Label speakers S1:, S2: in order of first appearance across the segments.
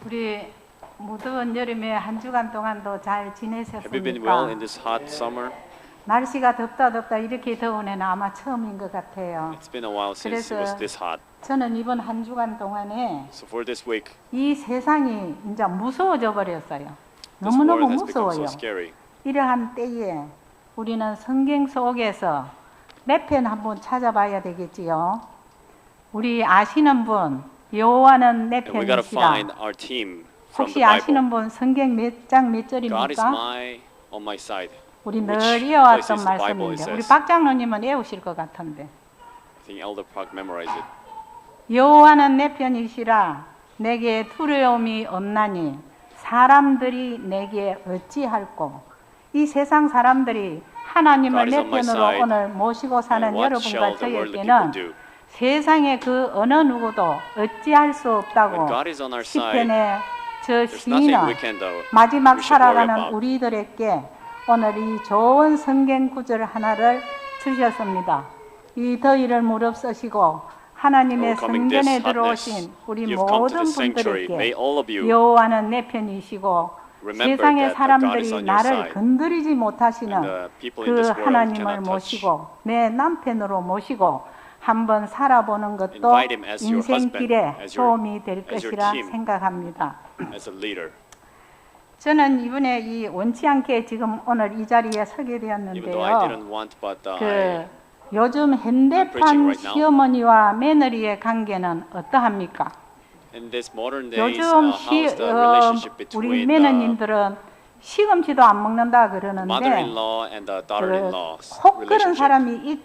S1: 우리 무더운 여름에 한 주간 동안도 잘
S2: Have you been
S1: 지내셨습니까?
S2: well in this hot summer?
S1: 날씨가 덥다 이렇게 더운 해는 아마 처음인 것 같아요.
S2: It's been a while since it was this hot.
S1: 저는 이번 한 주간 동안에
S2: So for this week,
S1: 이 세상이 이제 무서워져 버렸어요.
S2: this
S1: 너무너무
S2: world has become
S1: 무서워요.
S2: so scary.
S1: 이러한 때에 우리는 성경 속에서 몇 편 한번 찾아봐야 되겠지요. 우리 아시는 분 여호와는 내
S2: And we gotta
S1: 편이시라.
S2: find our team from
S1: 혹시
S2: the Bible.
S1: 아시는 분 성경 몇 장 몇
S2: God is
S1: 절입니까?
S2: on my side.
S1: 우리
S2: Which
S1: 늘 이어왔던
S2: places the Bible it
S1: 말씀인데 우리
S2: says?
S1: 박 장로님은 외우실 것 같은데
S2: I think Elder Park memorized it.
S1: 여호와는 내 편이시라 내게 두려움이 없나니 사람들이 내게 어찌할꼬. 이 세상 사람들이 하나님을
S2: God is
S1: 내
S2: on my
S1: 편으로
S2: side.
S1: 오늘 모시고 사는
S2: And what
S1: 여러분과
S2: shall the worldly people
S1: 저에게는
S2: do?
S1: 세상의 그 어느 누구도 어찌할 수
S2: When
S1: 없다고
S2: God is on our side,
S1: 시편의 저
S2: there's nothing
S1: 시인은
S2: we can do.
S1: 마지막
S2: we should worry
S1: 살아가는
S2: about.
S1: 우리들에게 오늘 이 좋은 성경 구절 하나를 주셨습니다. 이 더위를 무릅쓰시고 하나님의
S2: Overcoming
S1: 성전에
S2: this
S1: 들어오신
S2: hotness,
S1: 우리
S2: you've come to
S1: 모든
S2: the sanctuary. May
S1: 분들에게
S2: all of you
S1: 여호와는 내 편이시고
S2: remember
S1: 세상의
S2: that God is
S1: 사람들이
S2: on your
S1: 나를
S2: side.
S1: 건드리지
S2: And
S1: 못하시는
S2: the people in
S1: 그
S2: this world
S1: 하나님을
S2: cannot touch.
S1: 모시고 내 남편으로 모시고 한번 살아보는 것도
S2: Invite him as your
S1: 인생길에
S2: husband, as your-
S1: 도움이 될
S2: as your
S1: 것이라
S2: team.
S1: 생각합니다.
S2: as a leader.
S1: 저는 이번에 이 원치 않게 지금 오늘 이 자리에 서게
S2: Even though I
S1: 되었는데요.
S2: didn't want, but
S1: 그 요즘
S2: preaching
S1: 현대판
S2: right now.
S1: 시어머니와 며느리의 관계는 어떠합니까?
S2: in this modern days,
S1: 요즘
S2: how's the relationship
S1: 우리
S2: between the
S1: 며느님들은 시금치도 안 먹는다 그러는데
S2: mother-in-law and the daughter-in-law's
S1: 혹 그런
S2: relationship?
S1: 사람이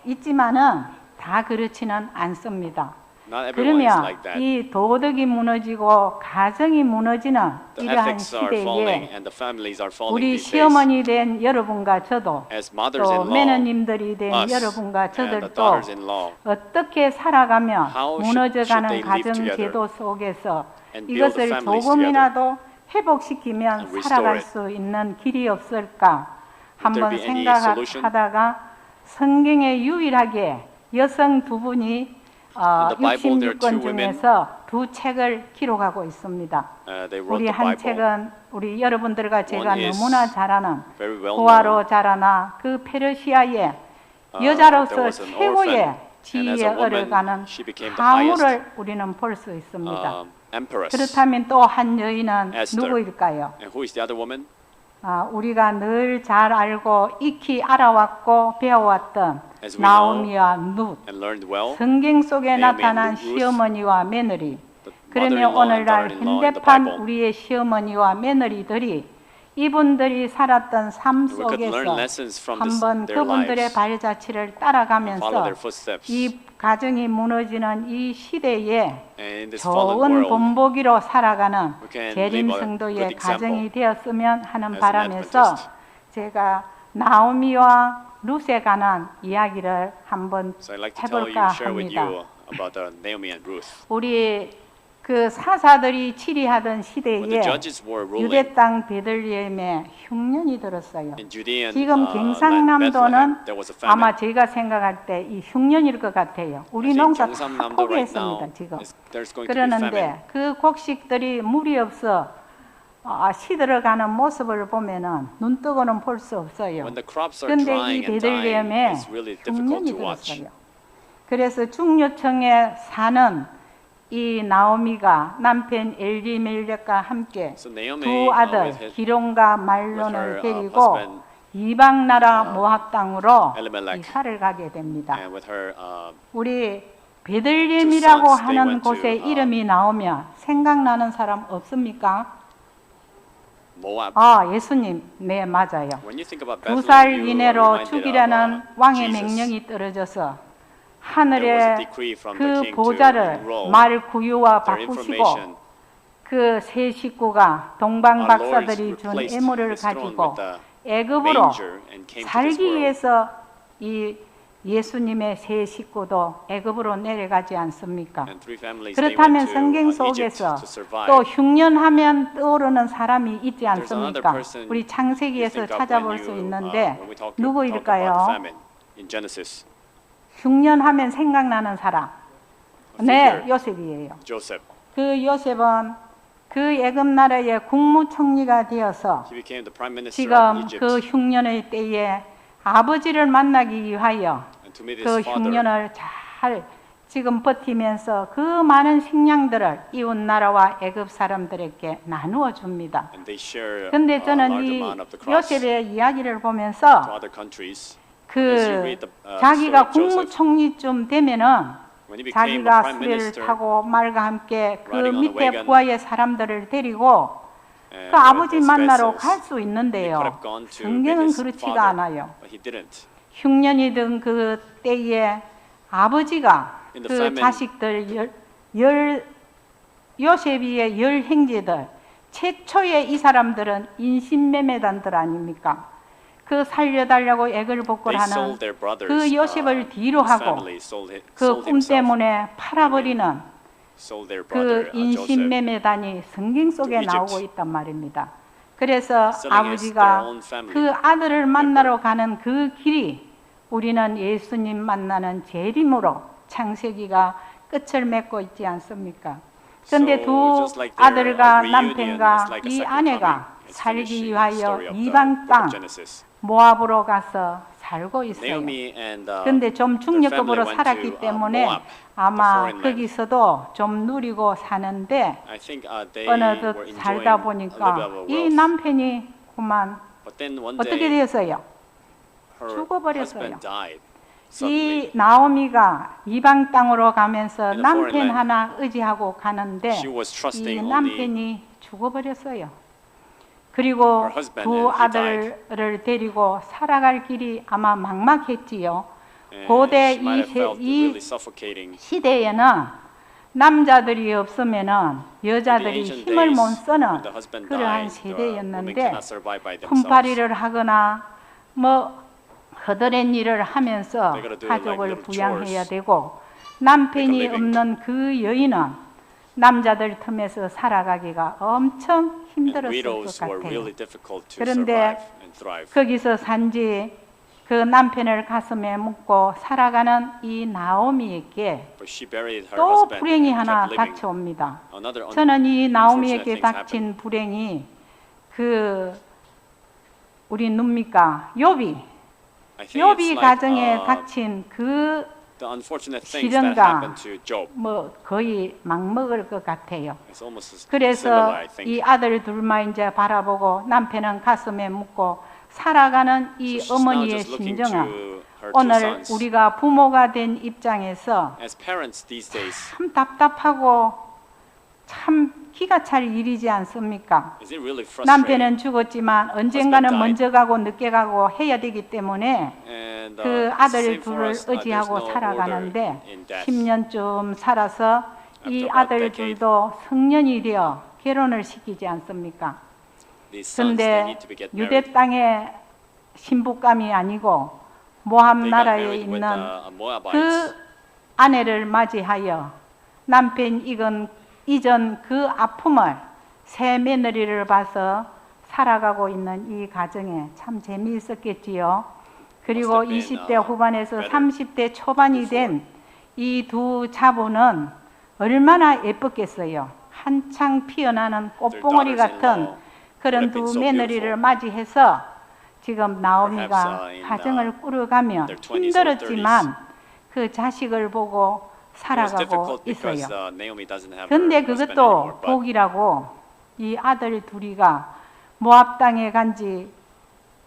S1: 있지만은 다 그렇지는 않습니다.
S2: Not everyone is
S1: 그러면
S2: like that.
S1: 이 도덕이 무너지고 가정이 무너지는
S2: The
S1: 이러한
S2: ethics are falling
S1: 시대에
S2: and the families are falling
S1: 우리
S2: these days.
S1: 시어머니 된 여러분과 저도
S2: As
S1: 또
S2: mothers-in-law,
S1: 매너님들이 된
S2: us
S1: 여러분과
S2: and the
S1: 저들도
S2: daughters-in-law
S1: 어떻게 살아가며
S2: How
S1: 무너져가는
S2: should they live
S1: 가정
S2: together
S1: 제도 속에서
S2: and build the
S1: 이것을
S2: families
S1: 조금이라도 회복시키면
S2: and restore
S1: 살아갈
S2: it?
S1: 수 있는 길이 없을까 한번
S2: be any solution?
S1: 생각하다가 성경에 유일하게 여성 두 분이
S2: In the Bible, there are
S1: 66권
S2: two women.
S1: 중에서 두 책을 기록하고 있습니다.
S2: They wrote
S1: 우리
S2: the
S1: 한
S2: Bible.
S1: 책은 우리 여러분들과 제가
S2: One is
S1: 너무나 잘 아는
S2: very well
S1: 고아로 자라나 그 페르시아의
S2: there
S1: 여자로서
S2: was an
S1: 최고의
S2: orphan, and as
S1: 지위에
S2: a woman,
S1: 얻어가는
S2: she became the
S1: 가물을 우리는 볼 수 있습니다.
S2: empress.
S1: 그렇다면 또 한 여인은
S2: Esther.
S1: 누구일까요?
S2: And who is the other woman?
S1: 우리가 늘 잘 알고 익히 알아왔고 배워왔던
S2: As we
S1: 나오미와 룻,
S2: And learned well.
S1: 성경 속에
S2: Naomi
S1: 나타난
S2: and Ruth,
S1: 시어머니와 며느리.
S2: the
S1: 그러면
S2: mother-in-law and
S1: 오늘날
S2: daughter-in-law in the
S1: 현대판
S2: Bible.
S1: 우리의 시어머니와 며느리들이 이분들이 살았던 삶
S2: We could learn
S1: 속에서
S2: lessons from
S1: 한번
S2: their
S1: 그분들의
S2: lives.
S1: 발자취를
S2: Follow
S1: 따라가면서
S2: their footsteps.
S1: 이 가정이 무너지는 이 시대에
S2: And in this fallen
S1: 좋은
S2: world,
S1: 본보기로 살아가는
S2: we can
S1: 재림
S2: live a
S1: 성도의
S2: good example
S1: 가정이 되었으면 하는
S2: as an
S1: 바람에서
S2: Adventist.
S1: 제가 나오미와 룻에 관한 이야기를 한번
S2: So I'd like to tell you,
S1: 해볼까
S2: share with
S1: 합니다.
S2: you about Naomi and Ruth.
S1: 우리 그 사사들이 치리하던
S2: When
S1: 시대에
S2: the judges were ruling
S1: 유대 땅 베들레헴에 흉년이 들었어요.
S2: in Judean
S1: 지금
S2: land,
S1: 경상남도는
S2: there was a famine.
S1: 아마 제가 생각할 때 이 흉년일 것 같아요. 우리
S2: I think
S1: 농사 다
S2: 경상남도 right now
S1: 포기했습니다. 지금.
S2: there's going to be famine.
S1: 그러는데 그 곡식들이 물이 없어 시들어가는 모습을 보면은 눈 뜨고는 볼 수 없어요.
S2: When the crops are
S1: 그런데 이
S2: drying and dying,
S1: 베들레헴에
S2: it's really difficult
S1: 흉년이
S2: to watch.
S1: 들었어요. 그래서 중요청에 사는 이 나오미가 남편 엘리멜렉과 함께
S2: So Naomi,
S1: 두 아들
S2: with her
S1: 기론과 말론을
S2: with her,
S1: 데리고
S2: husband,
S1: 이방 나라 모압 땅으로
S2: Elimelech,
S1: 이사를 가게 됩니다.
S2: and with her
S1: 우리 베들레헴이라고
S2: two sons, they
S1: 하는
S2: went to,
S1: 곳에 이름이 나오면 생각나는 사람 없습니까?
S2: Moab.
S1: 예수님, 네 맞아요.
S2: When you think about
S1: 2살
S2: Bethlehem, you are
S1: 이내로
S2: reminded
S1: 죽이라는
S2: of
S1: 왕의
S2: Jesus.
S1: 명령이 떨어져서
S2: There was a
S1: 하늘의
S2: decree from the
S1: 그
S2: king to
S1: 보좌를
S2: enroll
S1: 말 구유와
S2: their
S1: 바꾸시고
S2: information.
S1: 그 세 식구가 동방
S2: Our Lord
S1: 박사들이 준
S2: replaced
S1: 애물을
S2: his throne
S1: 가지고
S2: with the
S1: 애굽으로
S2: manger and came to this
S1: 살기
S2: world.
S1: 위해서 이 예수님의 세 식구도 애굽으로 내려가지 않습니까?
S2: And three families, they
S1: 그렇다면
S2: went to
S1: 성경
S2: Egypt
S1: 속에서
S2: to survive.
S1: 또 흉년하면 떠오르는 사람이 있지
S2: There's another
S1: 않습니까?
S2: person
S1: 우리
S2: you
S1: 창세기에서
S2: think of
S1: 찾아볼
S2: when
S1: 수
S2: you,
S1: 있는데
S2: when we talk about
S1: 누구일까요?
S2: the famine in Genesis.
S1: 흉년하면 생각나는 사람.
S2: A
S1: 네,
S2: figure,
S1: 요셉이에요.
S2: Joseph.
S1: 그 요셉은 그 애굽 나라의 국무총리가 되어서
S2: He became the prime minister of
S1: 지금
S2: Egypt.
S1: 그 흉년의 때에 아버지를 만나기 위하여
S2: And to meet
S1: 그
S2: his father,
S1: 흉년을 잘 지금 버티면서 그 많은 식량들을 이웃 나라와 애굽 사람들에게 나누어 줍니다.
S2: and they share
S1: 근데
S2: a
S1: 저는
S2: large
S1: 이
S2: amount of the crops to
S1: 요셉의 이야기를 보면서
S2: other countries.
S1: 그
S2: As you read the
S1: 자기가
S2: story of Joseph,
S1: 국무총리쯤 되면은
S2: when he became a
S1: 자기가
S2: prime
S1: 수레를
S2: minister,
S1: 타고 말과 함께 그
S2: riding on a
S1: 밑에
S2: wagon,
S1: 부하의 사람들을 데리고
S2: and
S1: 그 아버지
S2: with his
S1: 만나러
S2: vessels,
S1: 갈 수
S2: he could
S1: 있는데요.
S2: have gone to meet
S1: 성경은
S2: his
S1: 그렇지가
S2: father,
S1: 않아요.
S2: but he didn't.
S1: 흉년이 든 그 때에 아버지가
S2: In the
S1: 그
S2: famine,
S1: 자식들 요셉이의 열 형제들 최초의 이 사람들은 인신매매단들 아닙니까? 그 살려달라고 애걸
S2: They
S1: 복걸하는
S2: sold their brothers.
S1: 그 요셉을 뒤로
S2: his
S1: 하고
S2: family sold
S1: 그 꿈
S2: himself,
S1: 때문에 팔아버리는
S2: sold their
S1: 그
S2: brother Joseph.
S1: 인신매매단이 성경 속에
S2: to Egypt.
S1: 나오고 있단 말입니다. 그래서
S2: Selling his their
S1: 아버지가
S2: own family
S1: 그 아들을 만나러 가는 그 길이 우리는 예수님 만나는 재림으로 창세기가 끝을 맺고 있지 않습니까? 그런데
S2: So,
S1: 두
S2: just like their,
S1: 아들과
S2: reunion
S1: 남편과
S2: is like a
S1: 이
S2: second
S1: 아내가
S2: coming. It's
S1: 살기
S2: finishing the
S1: 위하여
S2: story of the
S1: 이방
S2: book of
S1: 땅
S2: Genesis.
S1: 모압으로 가서 살고 있어요.
S2: Naomi and
S1: 근데 좀
S2: their
S1: 중력급으로
S2: family went
S1: 살았기
S2: to,
S1: 때문에
S2: Moab, the
S1: 아마
S2: foreign land.
S1: 거기서도 좀 누리고 사는데
S2: I think they
S1: 어느덧
S2: were enjoying
S1: 살다
S2: a little bit
S1: 보니까
S2: of
S1: 이
S2: wealth.
S1: 남편이 그만
S2: But then one
S1: 어떻게
S2: day,
S1: 되었어요?
S2: her
S1: 죽어버렸어요.
S2: husband died suddenly.
S1: 이 나오미가 이방 땅으로 가면서
S2: In a
S1: 남편
S2: foreign land.
S1: 하나 의지하고 가는데
S2: She was
S1: 이
S2: trusting only
S1: 남편이 죽어버렸어요. 그리고
S2: her husband
S1: 두
S2: and he died.
S1: 아들을 데리고 살아갈 길이 아마 막막했지요.
S2: And
S1: 고대
S2: she might have felt
S1: 이
S2: really suffocating.
S1: 시대에는 남자들이 없으면은 여자들이
S2: ancient
S1: 힘을 못
S2: days,
S1: 쓰는
S2: when the husband
S1: 그러한
S2: died, the women
S1: 세대였는데
S2: cannot survive by themselves.
S1: 품팔이를 하거나 뭐 허드렛 일을 하면서
S2: They gotta do
S1: 가족을
S2: like little
S1: 부양해야
S2: chores.
S1: 되고 남편이
S2: Make a living.
S1: 없는 그 여인은 남자들 틈에서 살아가기가 엄청
S2: And
S1: 힘들었을
S2: widows
S1: 것
S2: were
S1: 같아요.
S2: really difficult to
S1: 그런데
S2: survive and thrive.
S1: 거기서 산지 그 남편을 가슴에 묻고 살아가는 이 나오미에게
S2: But she buried her
S1: 또
S2: husband
S1: 불행이
S2: and
S1: 하나
S2: kept living.
S1: 닥쳐옵니다.
S2: Another
S1: 저는 이
S2: unfortunate
S1: 나오미에게
S2: things happened.
S1: 닥친 불행이 그 우리 뭡니까 욥이
S2: I think
S1: 욥이
S2: it's like,
S1: 가정에 닥친 그
S2: the unfortunate things that
S1: 시련과
S2: happened to Job.
S1: 뭐 거의 막먹을 것 같아요.
S2: It's almost similar,
S1: 그래서
S2: I think.
S1: 이 아들 둘만 이제 바라보고 남편은 가슴에 묻고 살아가는 이
S2: So she's now
S1: 어머니의
S2: just looking
S1: 심정은
S2: to her two
S1: 오늘
S2: sons.
S1: 우리가 부모가 된 입장에서
S2: As parents these days,
S1: 참 답답하고 참 기가 찰 일이지 않습니까?
S2: is it really frustrating?
S1: 남편은 죽었지만 언젠가는
S2: died.
S1: 먼저 가고 늦게 가고 해야 되기 때문에
S2: And,
S1: 그
S2: it's the
S1: 아들
S2: same for
S1: 둘을
S2: us.
S1: 의지하고
S2: There's no
S1: 살아가는데
S2: order in death.
S1: 10년쯤 살아서 이
S2: After about
S1: 아들
S2: decade.
S1: 둘도 성년이 되어 결혼을 시키지 않습니까?
S2: These sons, they
S1: 근데
S2: need to be get
S1: 유대
S2: married.
S1: 땅의 신부감이 아니고 모압
S2: They got
S1: 나라에
S2: married with
S1: 있는
S2: Moabites.
S1: 그 아내를 맞이하여 남편 이전 그 아픔을 새 며느리를 봐서 살아가고 있는 이 가정에 참 재미있었겠지요. 그리고
S2: Must have
S1: 20대
S2: been,
S1: 후반에서
S2: better
S1: 30대 초반이 된 이 두 자부는 얼마나 예뻤겠어요. 한창 피어나는 꽃봉오리 같은 그런 두 며느리를 맞이해서 지금 나오미가 가정을 꾸려가며
S2: their 20s or
S1: 힘들었지만 그 자식을 보고
S2: It was
S1: 살아가고
S2: difficult because
S1: 있어요.
S2: Naomi doesn't have her
S1: 근데
S2: husband
S1: 그것도
S2: anymore. But
S1: 복이라고 이 아들 둘이가 모압 땅에 간지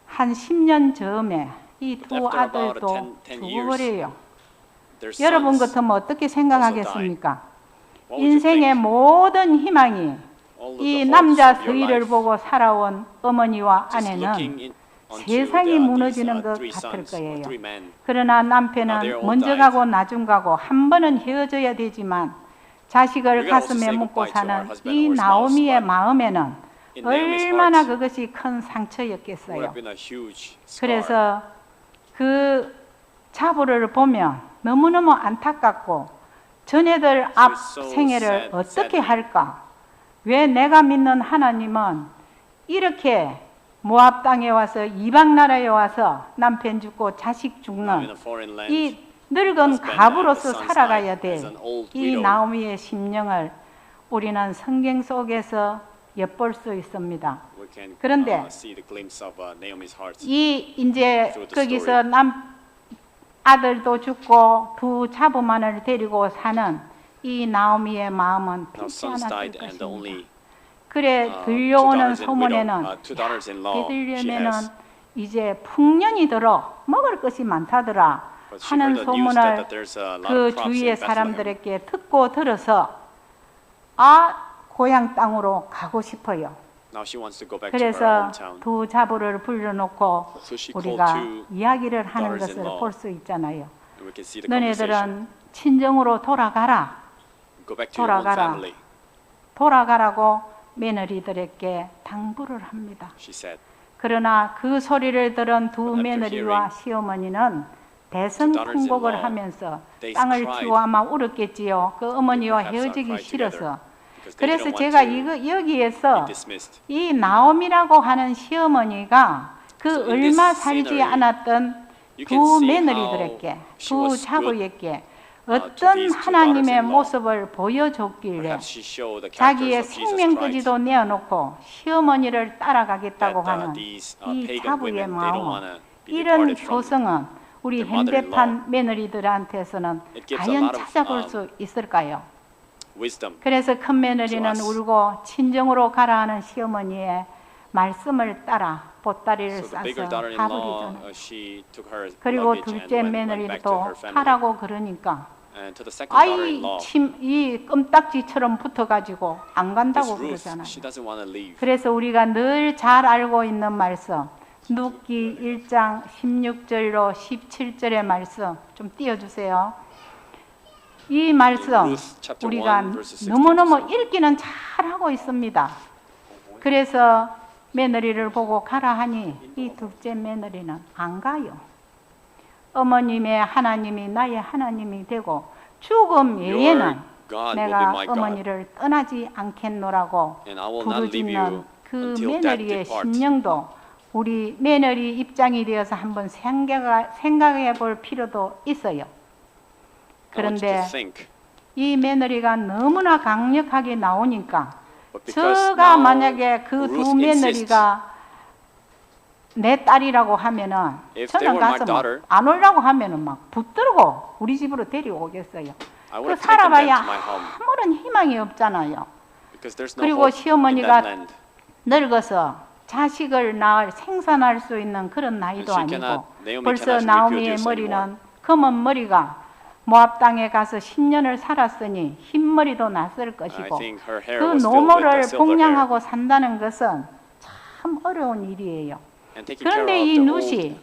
S1: 한 10년 전에 이 두
S2: After about
S1: 아들도
S2: 10
S1: 죽어버려요.
S2: their
S1: 여러분
S2: sons,
S1: 같으면 어떻게 생각하겠습니까?
S2: what would you
S1: 인생의
S2: think?
S1: 모든 희망이
S2: All of
S1: 이
S2: the hopes
S1: 남자
S2: of your
S1: 서희를
S2: life,
S1: 보고 살아온 어머니와
S2: just
S1: 아내는
S2: looking onto
S1: 세상이
S2: these,
S1: 무너지는 것
S2: three
S1: 같을
S2: sons or
S1: 거예요.
S2: three men.
S1: 그러나
S2: Now they're
S1: 남편은
S2: all
S1: 먼저
S2: died.
S1: 가고 나중 가고 한 번은 헤어져야 되지만 자식을
S2: We gotta also
S1: 가슴에
S2: say
S1: 묻고
S2: goodbye to our
S1: 사는
S2: husband
S1: 이
S2: or spouse,
S1: 나오미의
S2: but
S1: 마음에는
S2: in Naomi's
S1: 얼마나
S2: heart,
S1: 그것이 큰
S2: Would
S1: 상처였겠어요.
S2: have been a huge scar.
S1: 그래서 그 자부를 보면 너무너무 안타깝고 전애들 앞
S2: So
S1: 생애를
S2: sad,
S1: 어떻게
S2: sadly.
S1: 할까? 왜 내가 믿는 하나님은 이렇게 모압 땅에 와서 이방 나라에 와서 남편 죽고 자식
S2: Now in
S1: 죽는
S2: a foreign land,
S1: 이 늙은
S2: husband
S1: 가부로서
S2: and the sons
S1: 살아가야
S2: died as
S1: 돼.
S2: an old
S1: 이
S2: widow.
S1: 나오미의 심령을 우리는 성경 속에서 엿볼 수 있습니다.
S2: We can
S1: 그런데
S2: see the glimpse of Naomi's heart.
S1: 이 이제
S2: Through the
S1: 거기서 아들도 죽고 두 자부만을 데리고 사는 이 나오미의 마음은
S2: Now
S1: 피치
S2: sons
S1: 않았을
S2: died and the
S1: 것입니다.
S2: only
S1: 그래
S2: two
S1: 들려오는
S2: daughters in
S1: 소문에는
S2: widow, two daughters-in-law she
S1: 베들레헴에는
S2: has.
S1: 이제 풍년이 들어 먹을 것이 많다더라
S2: But she
S1: 하는
S2: heard the news
S1: 소문을
S2: that there's a lot
S1: 그
S2: of crops in
S1: 주위의
S2: Bethlehem.
S1: 사람들에게 듣고 들어서 고향 땅으로 가고 싶어요.
S2: Now she wants to go back to her
S1: 그래서
S2: hometown.
S1: 두 자부를 불러놓고
S2: So she called
S1: 우리가
S2: two
S1: 이야기를 하는 것을
S2: daughters-in-law.
S1: 볼 수 있잖아요.
S2: And we can see the conversation.
S1: 너네들은 친정으로 돌아가라.
S2: Go back to your own
S1: 돌아가라.
S2: family,
S1: 돌아가라고 며느리들에게 당부를 합니다.
S2: she said.
S1: 그러나 그 소리를 들은 두
S2: But after
S1: 며느리와
S2: hearing
S1: 시어머니는 대성통곡을
S2: daughters-in-law,
S1: 하면서
S2: they
S1: 땅을
S2: cried.
S1: 치고 아마 울었겠지요. 그 어머니와
S2: Perhaps
S1: 헤어지기
S2: cried
S1: 싫어서.
S2: together because they
S1: 그래서
S2: didn't
S1: 제가
S2: want to
S1: 여기에서
S2: be dismissed.
S1: 이 나옴이라고 하는 시어머니가 그
S2: So in this
S1: 얼마 살지
S2: scenery,
S1: 않았던
S2: you can
S1: 두
S2: see
S1: 며느리들에게
S2: how she
S1: 두
S2: was
S1: 자부에게
S2: to
S1: 어떤
S2: these two
S1: 하나님의
S2: daughters-in-law.
S1: 모습을 보여줬길래
S2: Perhaps she showed the
S1: 자기의
S2: characters of Jesus Christ.
S1: 생명까지도 내어놓고 시어머니를 따라가겠다고
S2: That
S1: 하는
S2: these
S1: 이
S2: pagan
S1: 자부의
S2: women, they don't
S1: 마음,
S2: want to be
S1: 이런
S2: departed from
S1: 효성은 우리
S2: their mother-in-law.
S1: 현대판 며느리들한테서는
S2: It gives a
S1: 과연
S2: lot of,
S1: 찾아볼 수 있을까요?
S2: wisdom.
S1: 그래서 큰 며느리는
S2: to us.
S1: 울고 친정으로 가라 하는 시어머니의 말씀을 따라 보따리를
S2: So the
S1: 싸서
S2: bigger
S1: 가버리잖아요.
S2: daughter-in-law, she took her
S1: 그리고
S2: luggage and
S1: 둘째
S2: went back to
S1: 며느리도
S2: her family.
S1: 하라고 그러니까
S2: And to the second
S1: 아이
S2: daughter-in-law,
S1: 이 껌딱지처럼 붙어가지고 안
S2: this
S1: 간다고
S2: Ruth,
S1: 그러잖아요.
S2: she doesn't want to leave.
S1: 그래서 우리가 늘 잘 알고 있는 말씀 룻기 1장 16절로 17절의 말씀 좀 띄워주세요. 이 말씀
S2: Ruth chapter
S1: 우리가
S2: 1, verses 16
S1: 너무너무
S2: to 17.
S1: 읽기는 잘 하고 있습니다. 그래서 며느리를 보고 가라 하니 이 둘째 며느리는 안 가요. 어머님의 하나님이 나의 하나님이 되고 죽음 외에는
S2: Your God will be
S1: 내가
S2: my God,
S1: 어머니를 떠나지 않겠노라고
S2: and I will not leave
S1: 부르짖는
S2: you
S1: 그
S2: until death
S1: 며느리의
S2: depart.
S1: 심령도 우리 며느리 입장이 되어서 한번 생각해 볼 필요도 있어요.
S2: I want you
S1: 그런데
S2: to think.
S1: 이 며느리가 너무나 강력하게 나오니까
S2: But because
S1: 저가
S2: now
S1: 만약에 그 두
S2: Ruth insists,
S1: 며느리가 내 딸이라고 하면은
S2: If they
S1: 저는
S2: were my
S1: 가서
S2: daughter,
S1: 안 오려고 하면은 막 붙들고 우리 집으로 데리고 오겠어요.
S2: I
S1: 그
S2: would have taken them
S1: 살아봐야
S2: to my home
S1: 아무런 희망이 없잖아요.
S2: because there's no
S1: 그리고
S2: hope in that
S1: 시어머니가
S2: land.
S1: 늙어서 자식을 낳을 생산할 수 있는 그런 나이도
S2: And she
S1: 아니고
S2: Naomi
S1: 벌써
S2: cannot
S1: 나오미의
S2: reproduce
S1: 머리는
S2: anymore.
S1: 검은 머리가 모압 땅에 가서 10년을 살았으니 흰 머리도 났을
S2: I
S1: 것이고
S2: think her hair
S1: 그
S2: was filled with
S1: 노모를
S2: the silver hair.
S1: 복양하고 산다는 것은 참 어려운 일이에요.
S2: And taking care
S1: 그런데
S2: of
S1: 이
S2: the
S1: 룻이
S2: old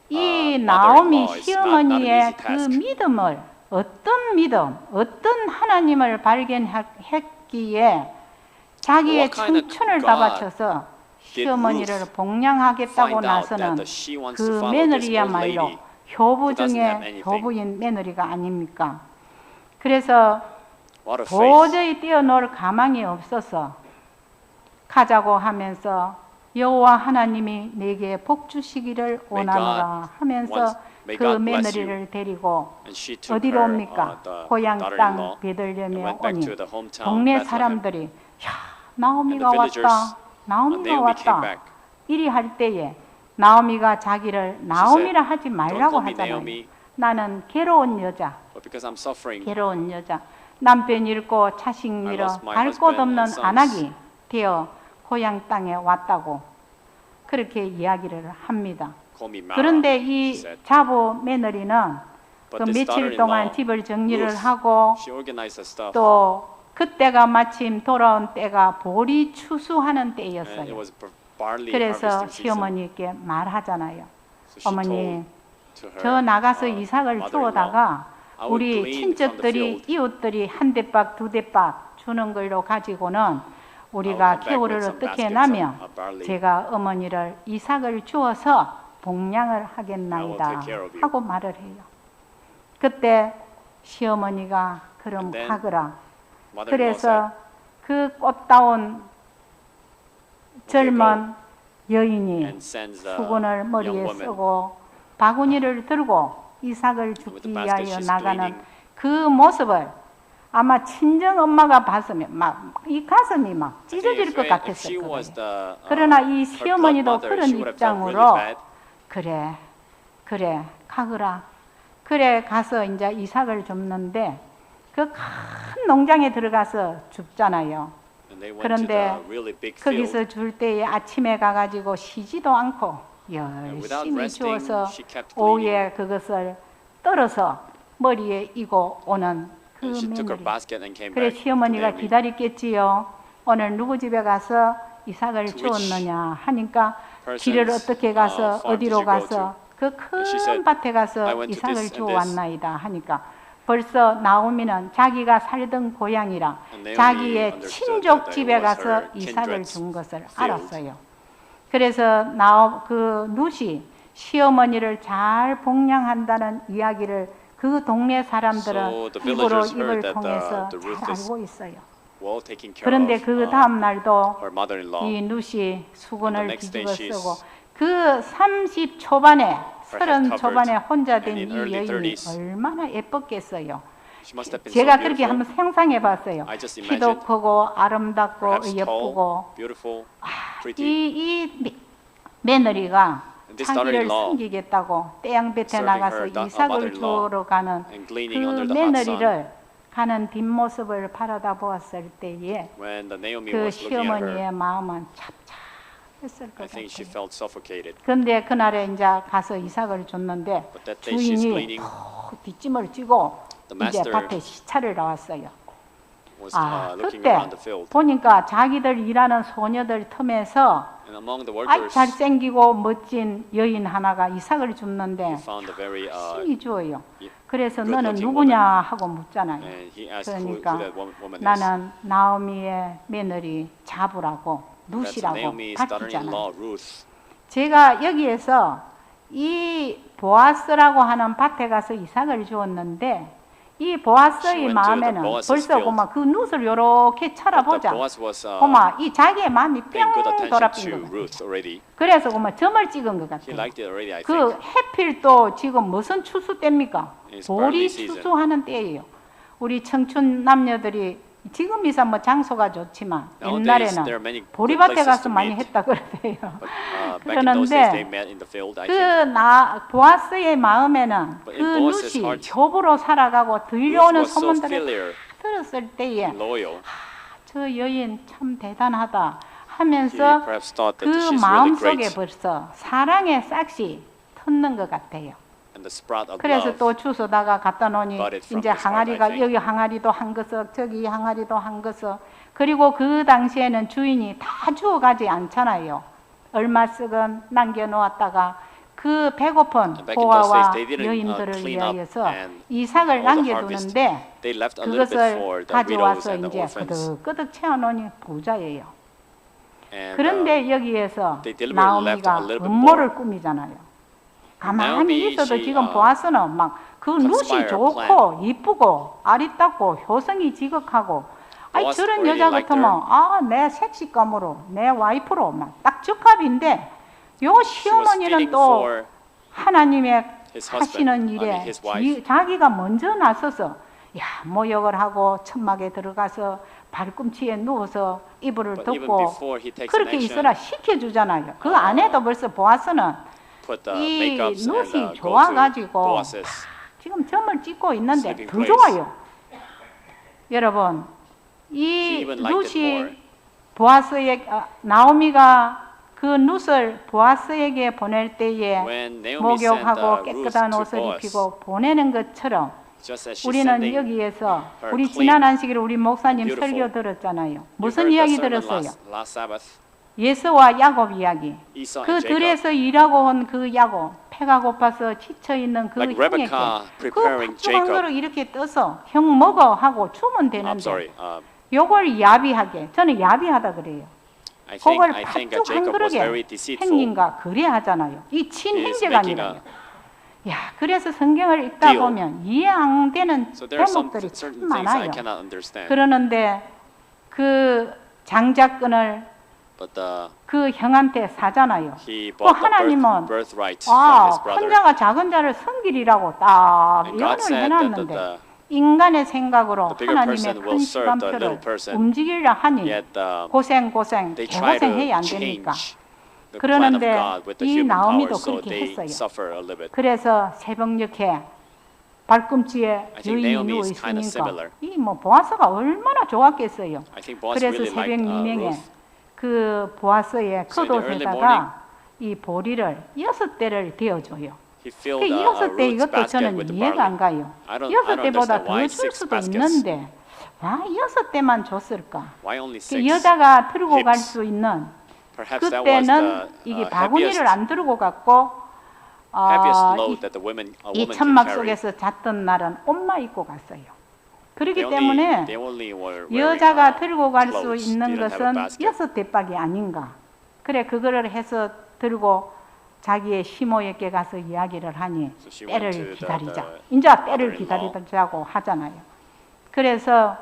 S1: 이
S2: mother-in-law
S1: 나오미
S2: is not an
S1: 시어머니의
S2: easy
S1: 그
S2: task.
S1: 믿음을 어떤 믿음, 어떤 하나님을 발견했기에 자기의
S2: What kind of
S1: 청춘을 다
S2: God
S1: 바쳐서
S2: did
S1: 시어머니를
S2: Ruth
S1: 복양하겠다고
S2: find out
S1: 나서는
S2: that she wants
S1: 그
S2: to follow this old
S1: 며느리야말로
S2: lady
S1: 효부
S2: who doesn't have
S1: 중에
S2: anything?
S1: 효부인 며느리가 아닙니까? 그래서
S2: What a faith.
S1: 도저히 뛰어놀 가망이 없어서 가자고 하면서 여호와 하나님이 내게 복 주시기를 원하노라 하면서
S2: may
S1: 그
S2: God bless
S1: 며느리를 데리고
S2: And she took
S1: 어디로
S2: her,
S1: 옵니까?
S2: the
S1: 고향
S2: daughter-in-law
S1: 땅 베들레헴에
S2: and went back
S1: 오니
S2: to the hometown
S1: 동네
S2: Bethlehem.
S1: 사람들이 야 나오미가
S2: And the villagers,
S1: 왔다 나오미가
S2: Naomi came
S1: 왔다
S2: back.
S1: 이리 할 때에 나오미가 자기를 나오미라 하지 말라고
S2: "Don't call me
S1: 하잖아요.
S2: Naomi.
S1: 나는 괴로운 여자
S2: But because I'm suffering,
S1: 괴로운 여자 남편 잃고 자식 잃어
S2: lost my
S1: 갈 곳
S2: husband
S1: 없는
S2: and sons.
S1: 안악이 되어 고향 땅에 왔다고 그렇게 이야기를 합니다.
S2: call me Mara,
S1: 그런데
S2: she
S1: 이
S2: said.
S1: 자부 며느리는 그
S2: But this
S1: 며칠 동안
S2: daughter-in-law,
S1: 집을 정리를
S2: Ruth,
S1: 하고
S2: she organized her stuff.
S1: 또 그때가 마침 돌아온 때가 보리 추수하는
S2: And it
S1: 때였어요.
S2: was barley
S1: 그래서
S2: harvesting season.
S1: 시어머니께 말하잖아요.
S2: So she
S1: 어머니
S2: told to her,
S1: 저 나가서 이삭을
S2: mother-in-law,
S1: 주워다가
S2: I will
S1: 우리
S2: glean from the
S1: 친척들이
S2: field.
S1: 이웃들이 한 대박 두 대박 주는 걸로 가지고는 우리가
S2: come back
S1: 겨울을
S2: with some
S1: 어떻게
S2: baskets
S1: 나면
S2: of barley.
S1: 제가 어머니를 이삭을 주어서 복양을
S2: I will
S1: 하겠나이다
S2: take care of you.
S1: 하고 말을 해요. 그때 시어머니가 그럼
S2: And then
S1: 가거라.
S2: Mother-in-law
S1: 그래서 그 꽃다운 젊은
S2: said,
S1: 여인이
S2: and sends the
S1: 수건을
S2: young
S1: 머리에
S2: woman
S1: 쓰고 바구니를 들고 이삭을
S2: with
S1: 죽기
S2: the basket
S1: 위하여
S2: she's
S1: 나가는
S2: gleaning.
S1: 그 모습을 아마 친정 엄마가 봤으면 막 이 가슴이 막 찢어질 것
S2: if she
S1: 같았을
S2: was
S1: 거예요.
S2: the
S1: 그러나 이
S2: her blood
S1: 시어머니도
S2: mother,
S1: 그런
S2: she would have felt really
S1: 입장으로
S2: bad.
S1: 그래 가거라. 그래 가서 이제 이삭을 줍는데 그 큰 농장에 들어가서 줍잖아요.
S2: And they went to
S1: 그런데
S2: the really big field.
S1: 거기서 줄 때에 아침에 가가지고 쉬지도 않고
S2: without
S1: 열심히
S2: resting,
S1: 주어서
S2: she kept
S1: 오후에 그것을 떨어서 머리에 이고 오는 그
S2: And she took her
S1: 며느리.
S2: basket and came
S1: 그래
S2: back to
S1: 시어머니가
S2: Naomi.
S1: 기다렸겠지요. 오늘 누구 집에 가서 이삭을
S2: To which
S1: 주었느냐 하니까
S2: person's,
S1: 길을 어떻게 가서
S2: farm did
S1: 어디로
S2: you go
S1: 가서 그
S2: And she said,
S1: 큰 밭에
S2: "I
S1: 가서
S2: went to
S1: 이삭을
S2: this and
S1: 주어
S2: this."
S1: 왔나이다 하니까 벌써 나오미는 자기가 살던 고향이랑
S2: And Naomi
S1: 자기의
S2: understood
S1: 친족
S2: that it
S1: 집에
S2: was
S1: 가서
S2: her
S1: 이삭을
S2: kindred's
S1: 준 것을
S2: field.
S1: 알았어요. 그래서 그 룻이 시어머니를 잘 복양한다는 이야기를 그 동네 사람들은
S2: So the
S1: 입으로
S2: villagers
S1: 입을
S2: heard that
S1: 통해서
S2: the
S1: 잘
S2: Ruth is
S1: 알고 있어요.
S2: well taken care
S1: 그런데
S2: of.
S1: 그 다음 날도
S2: her mother-in-law.
S1: 이 룻이 수건을
S2: The next day
S1: 뒤집어
S2: she's-
S1: 쓰고 그 30 초반에
S2: Her
S1: 30
S2: head
S1: 초반에
S2: covered,
S1: 혼자 된
S2: and in
S1: 이
S2: early
S1: 여인이
S2: 30s,
S1: 얼마나 예뻤겠어요.
S2: She must have been
S1: 제가
S2: so
S1: 그렇게
S2: beautiful.
S1: 한번 상상해 봤어요.
S2: I just
S1: 키도
S2: imagined
S1: 크고 아름답고
S2: perhaps
S1: 예쁘고
S2: tall, beautiful, pretty.
S1: 이 며느리가
S2: And this
S1: 자기를
S2: daughter-in-law
S1: 섬기겠다고 태양볕에
S2: serving
S1: 나가서
S2: her
S1: 이삭을
S2: mother-in-law
S1: 주러 가는
S2: and
S1: 그
S2: gleaning under the hot sun.
S1: 며느리를 가는 뒷모습을 바라다 보았을 때에
S2: When the Naomi
S1: 그
S2: was looking at her,
S1: 시어머니의 마음은 찹찹했을 것
S2: I think she
S1: 같아요.
S2: felt suffocated.
S1: 그런데 그날에 이제 가서 이삭을 줬는데
S2: But that day she's
S1: 주인이
S2: gleaning.
S1: 푹 뒷짐을 찌고
S2: The
S1: 이제
S2: master
S1: 밭에 시차를 나왔어요.
S2: Was
S1: 그때
S2: looking around the field.
S1: 보니까 자기들 일하는 소녀들 틈에서
S2: And among the
S1: 아이
S2: workers,
S1: 잘생기고 멋진 여인 하나가 이삭을 줍는데
S2: he found a very
S1: 힘이 주어요.
S2: y-
S1: 그래서
S2: good
S1: 너는
S2: looking
S1: 누구냐 하고 묻잖아요.
S2: and he asked who
S1: 그러니까
S2: that woman is.
S1: 나는 나오미의 며느리 자부라고
S2: That's
S1: 룻이라고
S2: Naomi's
S1: 밝히잖아요.
S2: daughter-in-law Ruth.
S1: 제가 여기에서 이 보아스라고 하는 밭에 가서 이삭을 주었는데 이
S2: She
S1: 보아스의
S2: went to the
S1: 마음에는
S2: Boaz's
S1: 벌써
S2: field.
S1: 고마 그 룻을 요렇게
S2: But the
S1: 쳐다보자.
S2: Boaz was
S1: 고마 이 자기의 마음이
S2: paying good
S1: 뿅
S2: attention
S1: 돌아핀
S2: to
S1: 것 같아요.
S2: Ruth already.
S1: 그래서 고마 점을 찍은 것
S2: He
S1: 같아요.
S2: liked it already, I
S1: 그
S2: think.
S1: 해필 또 지금 무슨 추수 때입니까?
S2: It's
S1: 보리
S2: barley season.
S1: 추수하는 때예요. 우리 청춘 남녀들이 지금 이사 뭐 장소가 좋지만
S2: Nowadays, there are
S1: 옛날에는
S2: many good
S1: 보리밭에
S2: places
S1: 가서
S2: to
S1: 많이
S2: meet.
S1: 했다 그러대요.
S2: But back in those days, they met in the field, I think.
S1: 보아스의 마음에는
S2: But
S1: 그
S2: in Boaz's
S1: 룻이
S2: heart,
S1: 교부로 살아가고
S2: Ruth
S1: 들려오는
S2: was so
S1: 소문들을
S2: filial,
S1: 들었을 때에
S2: loyal.
S1: 저 여인 참 대단하다
S2: He
S1: 하면서
S2: perhaps thought that
S1: 그
S2: she's really
S1: 마음속에
S2: great.
S1: 벌써 사랑의 싹이 텄는 것 같아요.
S2: And the sprout of
S1: 그래서
S2: love.
S1: 또 주워다가 갖다 놓으니
S2: But it's from
S1: 이제
S2: his heart, I
S1: 항아리가
S2: think.
S1: 여기 항아리도 한 것을 저기 항아리도 한 것을 그리고 그 당시에는 주인이 다 주워가지 않잖아요. 얼마 씩은 남겨놓았다가 그 배고픈
S2: And back in those
S1: 보아와
S2: days, they didn't,
S1: 여인들을
S2: clean up
S1: 위하여서
S2: and
S1: 이삭을
S2: all the harvest.
S1: 남겨두는데
S2: They left a little bit for
S1: 그것을
S2: the widows
S1: 가져와서
S2: and the
S1: 이제
S2: orphans.
S1: 끄덕끄덕 채워놓으니 부자예요.
S2: And
S1: 그런데 여기에서
S2: they deliberately left a
S1: 나오미가
S2: little bit
S1: 음모를 꾸미잖아요. 가만히
S2: Naomi,
S1: 있어도
S2: she,
S1: 지금 보아스는 막 그 룻이
S2: conspire,
S1: 좋고 이쁘고 아리따고 효성이 지극하고 아이
S2: Boaz
S1: 저런
S2: really
S1: 여자
S2: liked
S1: 같으면 내 색시감으로 내 와이프로 막 딱 적합인데 요
S2: she was
S1: 시어머니는
S2: fitting
S1: 또
S2: for
S1: 하나님의
S2: his
S1: 하시는
S2: husband,
S1: 일에
S2: his wife.
S1: 자기가 먼저 나서서 모욕을 하고 천막에 들어가서 발꿈치에 누워서 이불을
S2: But even
S1: 덮고
S2: before he takes an
S1: 그렇게
S2: action,
S1: 있으라 시켜주잖아요. 그 안에도 벌써 보아스는
S2: put the
S1: 이
S2: makeups and
S1: 룻이
S2: go to
S1: 좋아가지고
S2: Boaz's.
S1: 지금 점을 찍고 있는데
S2: sleeping
S1: 더
S2: place.
S1: 좋아요. 여러분
S2: He
S1: 이
S2: even liked it more.
S1: 룻이 보아스에게 나오미가 그 룻을 보아스에게 보낼 때에
S2: When Naomi sent
S1: 목욕하고
S2: Ruth
S1: 깨끗한
S2: to
S1: 옷을
S2: Boaz,
S1: 입히고 보내는 것처럼
S2: just as she's
S1: 우리는
S2: sending
S1: 여기에서
S2: her
S1: 우리
S2: clean,
S1: 지난 안식일에 우리 목사님
S2: beautiful.
S1: 설교 들었잖아요.
S2: You
S1: 무슨
S2: heard the
S1: 이야기
S2: sermon
S1: 들었어요?
S2: last Sabbath.
S1: 예수와 야곱 이야기.
S2: Esau
S1: 그
S2: and Jacob.
S1: 들에서 일하고 온 그 야곱, 배가 고파서 지쳐 있는 그
S2: Like
S1: 형에게
S2: Rebecca
S1: 그
S2: preparing
S1: 팥죽 한
S2: Jacob.
S1: 그릇 이렇게 떠서 형 먹어 하고 주면
S2: I'm
S1: 되는데
S2: sorry.
S1: 요걸 야비하게 저는 야비하다 그래요.
S2: I
S1: 그걸
S2: think
S1: 팥죽 한
S2: Jacob was very
S1: 그릇에
S2: deceitful.
S1: 행님과 그래 하잖아요. 이
S2: He is
S1: 친행제가
S2: making
S1: 아니라요. 야, 그래서 성경을 읽다
S2: deal.
S1: 보면 이해 안 되는
S2: So there are some
S1: 대목들이 참
S2: certain things I
S1: 많아요.
S2: cannot understand.
S1: 그러는데 그 장자권을
S2: But
S1: 그 형한테 사잖아요.
S2: he
S1: 또
S2: bought the
S1: 하나님은
S2: birthright from his
S1: 큰
S2: brother.
S1: 자가 작은 자를 섬기리라고 딱
S2: And God
S1: 예언을
S2: said that
S1: 해놨는데 인간의 생각으로
S2: The bigger
S1: 하나님의
S2: person
S1: 큰
S2: will serve the
S1: 시간표를
S2: little person.
S1: 움직이려 하니
S2: Yet
S1: 고생
S2: they try
S1: 개고생해야
S2: to
S1: 안 됩니까?
S2: change the plan of
S1: 그러는데
S2: God with the
S1: 이
S2: human power,
S1: 나오미도
S2: so
S1: 그렇게
S2: they
S1: 했어요.
S2: suffer a little bit.
S1: 그래서 새벽녘에 발꿈치에
S2: I think
S1: 여인이
S2: Naomi
S1: 누워
S2: is kind of
S1: 있으니까
S2: similar.
S1: 이 뭐 보아스가 얼마나 좋았겠어요.
S2: I think Boaz
S1: 그래서
S2: really
S1: 새벽
S2: liked
S1: 미명에
S2: Ruth.
S1: 그 보아스의
S2: So in the early morning,
S1: 겉옷에다가 이 보리를 6대를 데워줘요.
S2: He
S1: 그
S2: filled
S1: 6대
S2: Ruth's
S1: 이것도
S2: basket
S1: 저는
S2: with the
S1: 이해가 안
S2: barley.
S1: 가요.
S2: I don't
S1: 6대보다
S2: understand why
S1: 더 줄
S2: 6
S1: 수도
S2: baskets.
S1: 있는데 왜 6대만 줬을까?
S2: Why only
S1: 그
S2: 6?
S1: 여자가 들고 갈
S2: hips?
S1: 수 있는
S2: Perhaps that was
S1: 그때는
S2: the
S1: 이게
S2: heaviest,
S1: 바구니를 안 들고 갔고
S2: heaviest load that a
S1: 이
S2: woman can
S1: 천막
S2: carry.
S1: 속에서 잤던 날은 옷만 입고 갔어요. 그렇기
S2: They
S1: 때문에
S2: only were wearing,
S1: 여자가 들고 갈 수
S2: clothes.
S1: 있는
S2: They didn't have a
S1: 것은
S2: basket.
S1: 6대밖에 아닌가. 그래 그거를 해서 들고 자기의 시모에게 가서 이야기를 하니
S2: So she went
S1: 때를
S2: to
S1: 기다리자.
S2: the
S1: 이제 때를
S2: mother-in-law.
S1: 기다리자고 하잖아요. 그래서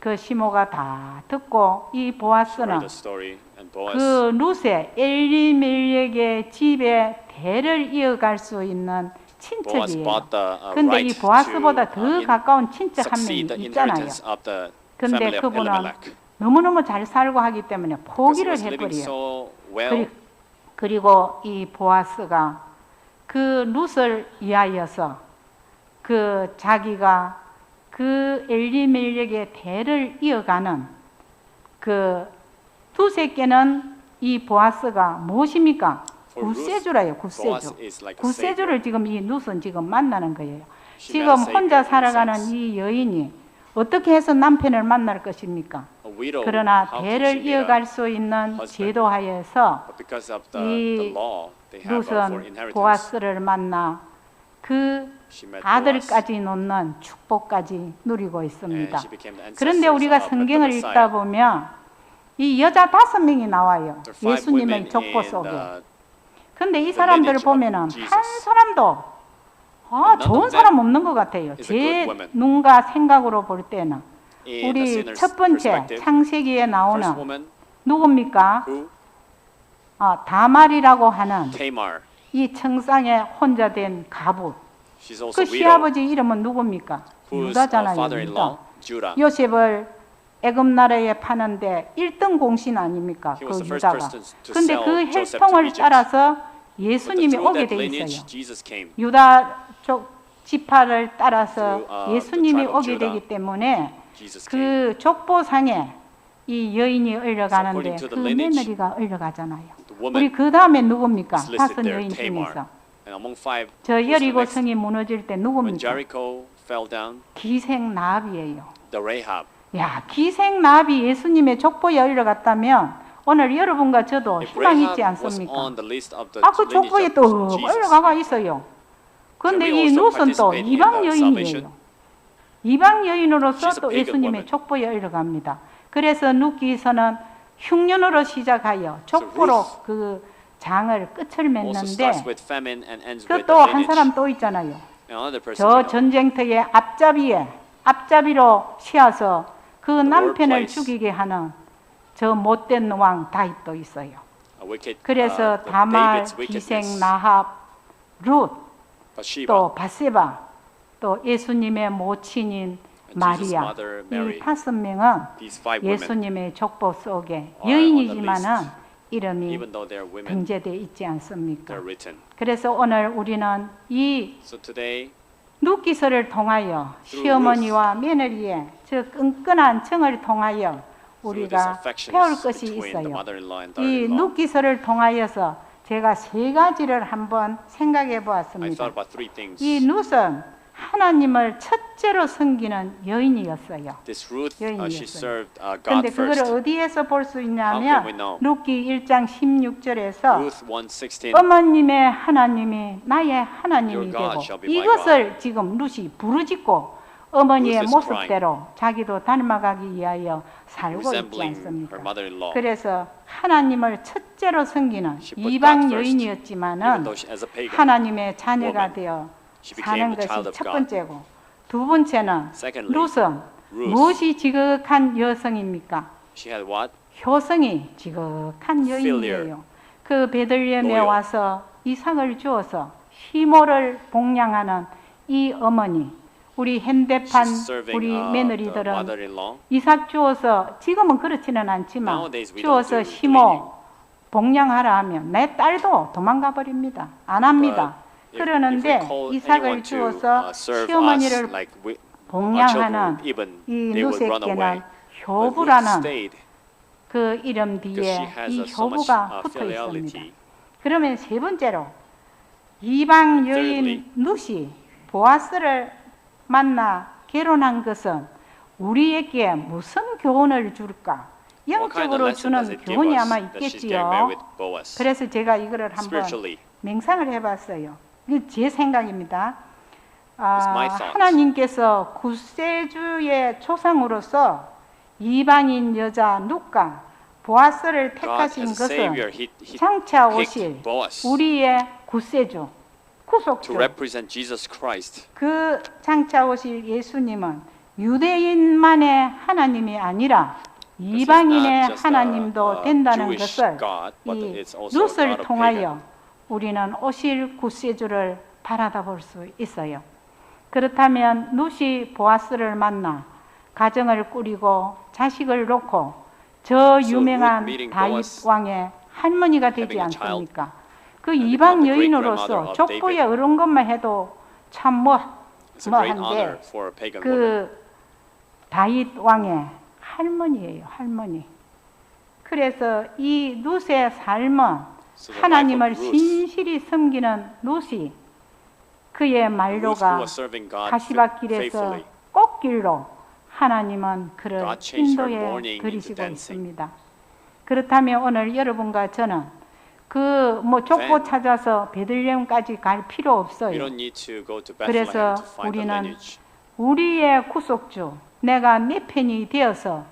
S1: 그 시모가 다 듣고 이
S2: Heard
S1: 보아스는
S2: the story, and Boaz
S1: 그 루세 엘리멜렉의 집에 대를 이어갈 수 있는
S2: Boaz
S1: 친척이에요.
S2: bought the
S1: 근데 이
S2: right
S1: 보아스보다
S2: to
S1: 더 가까운 친척 한
S2: succeed
S1: 명이
S2: the
S1: 있잖아요.
S2: inheritance of the
S1: 근데
S2: family of
S1: 그분은
S2: Elimelech.
S1: 너무너무 잘 살고 하기 때문에
S2: Because he
S1: 포기를
S2: was living
S1: 해버려요.
S2: so well,
S1: 그리고 이 보아스가 그 룻을 위하여서 그 자기가 그 엘리멜렉의 대를 이어가는 그 두세 개는 이 보아스가 무엇입니까?
S2: For Ruth,
S1: 굿세주라요,
S2: Boaz
S1: 굿세주.
S2: is like a
S1: 굿세주를 지금 이 룻은 지금 만나는 거예요.
S2: She
S1: 지금
S2: met a savior
S1: 혼자
S2: in a
S1: 살아가는
S2: sense.
S1: 이 여인이 어떻게 해서 남편을 만날 것입니까?
S2: A widow,
S1: 그러나
S2: how can
S1: 대를
S2: she meet a
S1: 이어갈 수 있는
S2: husband?
S1: 제도 하에서
S2: But because of
S1: 이
S2: the law they have for
S1: 룻은
S2: inheritance,
S1: 보아스를 만나 그
S2: she met Boaz,
S1: 아들까지 놓는 축복까지 누리고
S2: and
S1: 있습니다.
S2: she became the
S1: 그런데
S2: ancestors
S1: 우리가
S2: of the
S1: 성경을
S2: Messiah.
S1: 읽다 보면 이 여자 5명이 나와요.
S2: There are 5
S1: 예수님의
S2: women
S1: 족보
S2: in
S1: 속에.
S2: the
S1: 근데 이
S2: the
S1: 사람들을
S2: lineage of
S1: 보면은
S2: Jesus.
S1: 한 사람도
S2: none
S1: 좋은
S2: of
S1: 사람
S2: them
S1: 없는 것 같아요.
S2: is a
S1: 제
S2: good woman.
S1: 눈과 생각으로 볼 때는
S2: in the
S1: 우리
S2: sinner's
S1: 첫 번째
S2: perspective.
S1: 창세기에
S2: First
S1: 나오는
S2: woman,
S1: 누굽니까?
S2: who?
S1: 다말이라고 하는
S2: Tamar.
S1: 이 청상에 혼자 된 가부.
S2: She's also
S1: 그
S2: widow.
S1: 시아버지 이름은 누굽니까?
S2: Whose
S1: 유다잖아요.
S2: father-in-law,
S1: 유다.
S2: Judah.
S1: 요셉을 애굽 나라에 파는데 1등 공신 아닙니까?
S2: He
S1: 그
S2: was the first
S1: 유다가.
S2: person to
S1: 근데
S2: sell
S1: 그
S2: Joseph to
S1: 혈통을
S2: Egypt.
S1: 따라서
S2: But
S1: 예수님이
S2: through
S1: 오게
S2: that
S1: 돼
S2: lineage,
S1: 있어요.
S2: Jesus came.
S1: 유다 쪽 지파를 따라서
S2: Through,
S1: 예수님이
S2: the tribe of
S1: 오게
S2: Judah,
S1: 되기 때문에
S2: Jesus came.
S1: 그 족보상에 이 여인이 올라가는데
S2: according to
S1: 그
S2: the lineage,
S1: 며느리가 올라가잖아요.
S2: The woman
S1: 우리 그 다음에 누굽니까?
S2: is listed
S1: 다섯
S2: there,
S1: 여인
S2: Tamar.
S1: 중에서
S2: And among 5,
S1: 저
S2: who's the
S1: 여리고
S2: next?
S1: 성이 무너질 때
S2: When
S1: 누굽니까?
S2: Jericho fell down,
S1: 기생 나합이에요.
S2: the Rahab.
S1: 야, 기생 나합이 예수님의 족보에 올라갔다면 오늘 여러분과 저도
S2: If
S1: 희망 있지
S2: Rahab was
S1: 않습니까?
S2: on the list of the
S1: 그
S2: lineage
S1: 족보에
S2: of
S1: 또
S2: Jesus,
S1: 올라가 있어요. 그런데
S2: Can we
S1: 이
S2: also
S1: 룻은 또
S2: participate in
S1: 이방
S2: the
S1: 여인이에요.
S2: salvation?
S1: 이방 여인으로서
S2: She's a
S1: 또
S2: pagan
S1: 예수님의
S2: woman.
S1: 족보에 올라갑니다. 그래서 룻기서는 흉년으로 시작하여 족보로
S2: Ruth
S1: 그 장을 끝을
S2: also
S1: 맺는데
S2: starts with famine and ends with the
S1: 그 또 한
S2: lineage.
S1: 사람 또 있잖아요.
S2: Another person we
S1: 저
S2: know.
S1: 전쟁터의 앞잡이로 씌어서 그 남편을
S2: workplace.
S1: 죽이게 하는 저 못된 왕 다윗도 있어요.
S2: A wicked,
S1: 그래서
S2: the
S1: 다말,
S2: David's
S1: 기생,
S2: wickedness,
S1: 나합, 룻,
S2: Bathsheba,
S1: 또 바세바, 또 예수님의 모친인
S2: And Jesus'
S1: 마리아,
S2: mother, Mary.
S1: 이 5명은
S2: these 5 women,
S1: 예수님의 족보 속에
S2: are on the
S1: 여인이지만은
S2: list.
S1: 이름이
S2: even though they're women,
S1: 등재되어 있지 않습니까?
S2: they're written.
S1: 그래서 오늘 우리는 이
S2: So today,
S1: 룻기서를 통하여 시어머니와 며느리의 저 끈끈한 정을 통하여
S2: through this
S1: 우리가
S2: affection
S1: 배울 것이
S2: between the
S1: 있어요.
S2: mother-in-law and
S1: 이
S2: daughter-in-law,
S1: 룻기서를 통하여서 제가 3가지를 한번 생각해
S2: I
S1: 보았습니다.
S2: thought about 3 things.
S1: 이 룻은 하나님을 첫째로 섬기는 여인이었어요.
S2: This Ruth,
S1: 여인이었어요.
S2: she served God
S1: 그런데 그걸
S2: first.
S1: 어디에서 볼 수
S2: How
S1: 있냐면
S2: can we know?
S1: 룻기 1장 16절에서
S2: Ruth 1:16.
S1: 어머님의 하나님이 나의 하나님이
S2: Your God
S1: 되고
S2: shall be my
S1: 이것을 지금 룻이 부르짖고 어머니의
S2: Ruth is
S1: 모습대로 자기도 닮아가기 위하여 살고 있지
S2: resembling
S1: 않습니까?
S2: her mother-in-law.
S1: 그래서 하나님을 첫째로 섬기는
S2: She put
S1: 이방
S2: God first, even
S1: 여인이었지만은
S2: though she, as a pagan,
S1: 하나님의 자녀가
S2: woman,
S1: 되어
S2: she became
S1: 사는
S2: the child
S1: 것이
S2: of
S1: 첫
S2: God.
S1: 번째고 두 번째는
S2: Secondly,
S1: 룻은
S2: Ruth.
S1: 무엇이 지극한 여성입니까?
S2: She had what?
S1: 효성이 지극한 여인이에요. 그 베들레헴에
S2: Loyal.
S1: 와서 이삭을 주어서 시모를 봉양하는 이 어머니, 우리 현대판
S2: She's serving
S1: 우리
S2: the
S1: 며느리들은
S2: mother-in-law.
S1: 이삭 주어서 지금은 그렇지는 않지만
S2: Nowadays we don't
S1: 주어서
S2: do
S1: 심어 복량하라 하면 내 딸도 도망가 버립니다. 안 합니다.
S2: If
S1: 그러는데
S2: we call
S1: 이삭을
S2: anyone to
S1: 주어서
S2: serve us,
S1: 시어머니를
S2: like our
S1: 복량하는
S2: children, even
S1: 이
S2: they would run away.
S1: 누세께는
S2: But Ruth
S1: 효부라는
S2: stayed
S1: 그 이름
S2: because
S1: 뒤에
S2: she has
S1: 이
S2: so much
S1: 효부가 붙어 있습니다.
S2: filiality.
S1: 그러면 세 번째로 이방 여인
S2: Thirdly,
S1: 룻이 보아스를 만나 결혼한 것은 우리에게 무슨 교훈을 줄까?
S2: What kind of
S1: 영적으로
S2: lesson does
S1: 주는
S2: it give
S1: 교훈이
S2: us
S1: 아마
S2: that she's getting married
S1: 있겠지요.
S2: with Boaz?
S1: 그래서 제가 이거를 한번
S2: Spiritually,
S1: 맹상을 해봤어요. 이게 제 생각입니다.
S2: It's my thought.
S1: 하나님께서 구세주의 조상으로서 이방인 여자 룻과 보아스를
S2: God
S1: 택하신
S2: as a Savior,
S1: 것은
S2: He
S1: 장차
S2: picked
S1: 오실
S2: Boaz
S1: 우리의 구세주,
S2: to
S1: 구속주.
S2: represent Jesus Christ.
S1: 그 장차 오실 예수님은 유대인만의 하나님이 아니라
S2: This is
S1: 이방인의
S2: not just
S1: 하나님도
S2: a
S1: 된다는
S2: Jewish
S1: 것을
S2: God, but
S1: 이
S2: it's also a God
S1: 룻을
S2: of
S1: 통하여
S2: pagan.
S1: 우리는 오실 구세주를 바라다 볼 수 있어요. 그렇다면 룻이 보아스를 만나 가정을 꾸리고 자식을 놓고 저
S2: So
S1: 유명한
S2: Ruth meeting
S1: 다윗
S2: Boaz,
S1: 왕의 할머니가 되지
S2: having a child,
S1: 않습니까? 그
S2: and
S1: 이방
S2: become the
S1: 여인으로서
S2: great-grandmother of
S1: 족보에
S2: David.
S1: 이런 것만 해도 참
S2: It's a great honor
S1: 뭐한데
S2: for a pagan woman.
S1: 그 다윗 왕의 할머니예요, 할머니. 그래서 이 룻의 삶은
S2: So the
S1: 하나님을
S2: life of Ruth,
S1: 신실히 섬기는 룻이 그의
S2: Ruth who
S1: 말로가
S2: was serving God
S1: 가시밭길에서
S2: faithfully.
S1: 꽃길로 하나님은 그를
S2: God changed her
S1: 인도해
S2: mourning into
S1: 들이시고
S2: dancing.
S1: 있습니다. 그렇다면 오늘 여러분과 저는 그 뭐 족보
S2: Then
S1: 찾아서 베들레헴까지 갈 필요
S2: We
S1: 없어요.
S2: don't need to go to
S1: 그래서
S2: Bethlehem to find the
S1: 우리는
S2: lineage.
S1: 우리의 구속주, 내가 네 편이 되어서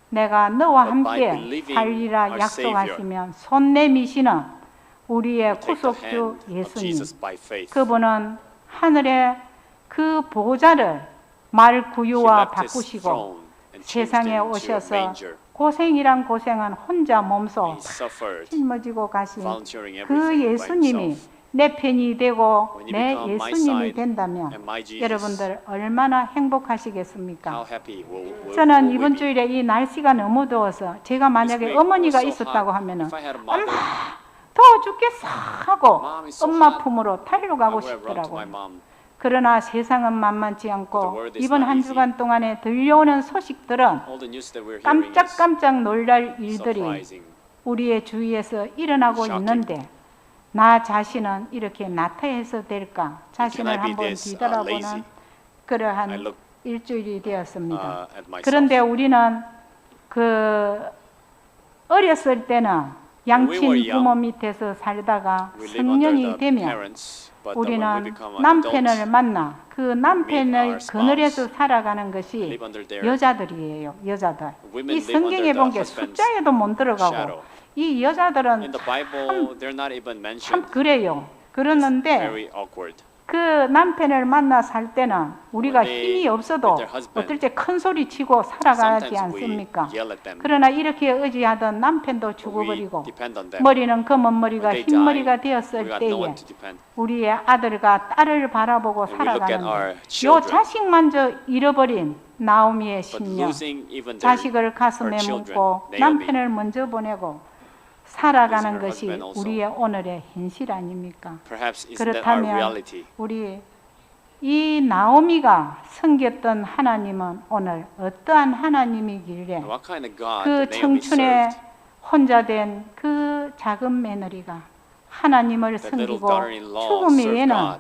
S1: 내가 너와
S2: But by
S1: 함께
S2: believing
S1: 살리라
S2: our
S1: 약속하시면 손 내미시는 우리의
S2: Take the
S1: 구속주
S2: hand of
S1: 예수님.
S2: Jesus by faith.
S1: 그분은 하늘의 그 보좌를 말
S2: He
S1: 구유와
S2: left his
S1: 바꾸시고
S2: throne and changed
S1: 세상에
S2: him into a
S1: 오셔서
S2: manger.
S1: 고생이란 고생은 혼자 몸소
S2: He suffered,
S1: 짊어지고 가신
S2: volunteering
S1: 그
S2: everything by
S1: 예수님이
S2: himself.
S1: 내 편이 되고
S2: When you
S1: 내
S2: become my
S1: 예수님이
S2: side
S1: 된다면
S2: and my Jesus,
S1: 여러분들 얼마나 행복하시겠습니까?
S2: how happy will
S1: 저는
S2: we
S1: 이번
S2: be?
S1: 주일에 이 날씨가 너무 더워서 제가 만약에
S2: This week
S1: 어머니가
S2: was so
S1: 있었다고
S2: hot.
S1: 하면은
S2: If I had a
S1: 엄마
S2: mother,
S1: 더워 죽겠어 하고
S2: Mom is so
S1: 엄마
S2: hot.
S1: 품으로
S2: I
S1: 달려가고
S2: would have run to my
S1: 싶더라고요.
S2: mom.
S1: 그러나 세상은 만만치
S2: But the
S1: 않고
S2: world is
S1: 이번
S2: not
S1: 한
S2: easy.
S1: 주간 동안에 들려오는 소식들은
S2: All the news that we're hearing is
S1: 깜짝깜짝 놀랄 일들이
S2: surprising.
S1: 우리의 주위에서 일어나고
S2: Shocking.
S1: 있는데 나 자신은 이렇게 나태해서 될까 자신을
S2: I be
S1: 한번
S2: this,
S1: 뒤돌아보는
S2: lazy? I
S1: 그러한
S2: look
S1: 일주일이 되었습니다.
S2: at myself.
S1: 그런데 우리는 그 어렸을 때는 양친
S2: When we were young,
S1: 부모 밑에서 살다가
S2: We live under
S1: 성년이
S2: the
S1: 되면
S2: parents, but when we
S1: 우리는
S2: become an
S1: 남편을
S2: adult,
S1: 만나 그 남편의
S2: our spouse,
S1: 그늘에서 살아가는 것이
S2: live under their
S1: 여자들이에요. 여자들.
S2: Women
S1: 이
S2: live
S1: 성경에
S2: under
S1: 본
S2: the
S1: 게
S2: husband's
S1: 숫자에도 못 들어가고
S2: shadow.
S1: 이 여자들은
S2: In the Bible, they're not even
S1: 참
S2: mentioned.
S1: 그래요.
S2: It's
S1: 그러는데
S2: very awkward.
S1: 그 남편을 만나 살 때는 우리가
S2: When they
S1: 힘이 없어도
S2: with their husband,
S1: 어떨 때 큰 소리 치고 살아가지
S2: Sometimes we
S1: 않습니까?
S2: yell at them.
S1: 그러나 이렇게 의지하던 남편도
S2: We
S1: 죽어버리고
S2: depend on them.
S1: 머리는 검은 머리가
S2: When they
S1: 흰머리가
S2: die, we
S1: 되었을
S2: got no
S1: 때에
S2: one to depend.
S1: 우리의 아들과 딸을 바라보고
S2: And we look at
S1: 살아가는데
S2: our
S1: 요
S2: children.
S1: 자식만저 잃어버린 나오미의
S2: But
S1: 신녀
S2: losing even their,
S1: 자식을 가슴에
S2: her children,
S1: 묻고
S2: Naomi,
S1: 남편을 먼저 보내고 살아가는
S2: her
S1: 것이
S2: husband also.
S1: 우리의 오늘의 현실 아닙니까?
S2: perhaps isn't that our
S1: 그렇다면
S2: reality?
S1: 우리 이 나오미가 섬겼던 하나님은 오늘 어떠한 하나님이길래
S2: What kind of God
S1: 그
S2: that Naomi
S1: 청춘에
S2: served?
S1: 혼자 된 그 작은 며느리가 하나님을
S2: That little
S1: 섬기고
S2: daughter-in-law
S1: 죽음
S2: served
S1: 외에는
S2: God.